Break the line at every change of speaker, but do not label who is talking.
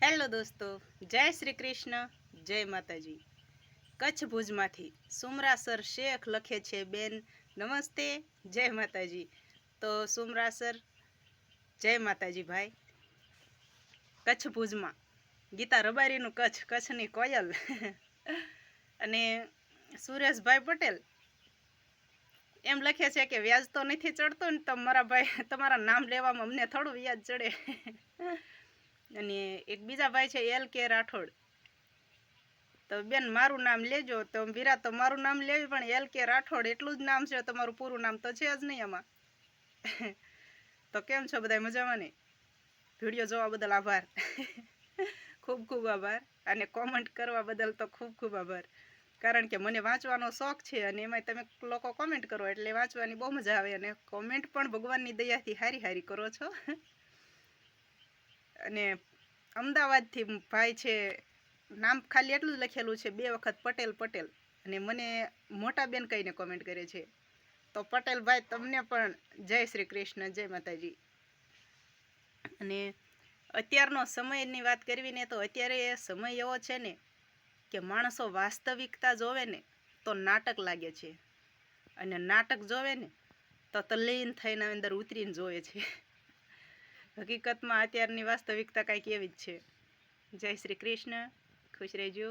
Hello દોસ્તો, જય શ્રી કૃષ્ણ, જય માતાજી. કચ્છ ભુજમાંથી સુમરાસર શેખ લખે છે બેન, નમસ્તે, જય માતાજી. તો સુમરાસર, જય માતાજી ભાઈ. કચ્છ ભુજમાં ગીતા રબારીનું કચ્છ, કચ્છની કોયલ અને સુરેશભાઈ પટેલ એમ લખે છે કે વ્યાજ તો નથી ચડતું ને તમારા ભાઈ, તમારા નામ લેવામાં અમને થોડું વ્યાજ ચડે. અને એક બીજા ભાઈ છે એલ કે રાઠોડ, તો બેન મારું નામ લેજો. તો વીરા, તો મારું નામ લેવી, પણ એલ કે રાઠોડ એટલું જ નામ છે, તમારું પૂરું નામ તો છે જ નહીં આમાં. તો કેમ છો બધા, મજામાં ને? વિડીયો જોવા બદલ આભાર. ખૂબ ખૂબ આભાર, અને કોમેન્ટ કરવા બદલ તો ખૂબ ખૂબ આભાર. કારણ કે મને વાંચવાનો શોખ છે, અને એમાં તમે લોકો કોમેન્ટ કરો એટલે વાંચવાની બહુ મજા આવે, અને કોમેન્ટ પણ ભગવાનની દયાથી હારી હારી કરો છો. અને અમદાવાદથી ભાઈ છે, નામ ખાલી એટલું જ લખેલું છે 2 વખત પટેલ પટેલ, અને મને મોટા બેન કહીને કોમેન્ટ કરે છે. તો પટેલ ભાઈ, તમને પણ જય શ્રી કૃષ્ણ, જય માતાજી. અને અત્યારનો સમયની વાત કરવી ને, તો અત્યારે સમય એવો છે ને કે માણસો વાસ્તવિકતા જોવે ને તો નાટક લાગે છે, અને નાટક જોવે ને તો તલ્લીન થઈને અંદર ઉતરીને જોવે છે. હકીકતમાં અત્યારની વાસ્તવિકતા કાંઈક એવી જ છે. જય શ્રી કૃષ્ણ, ખુશ રહેજો.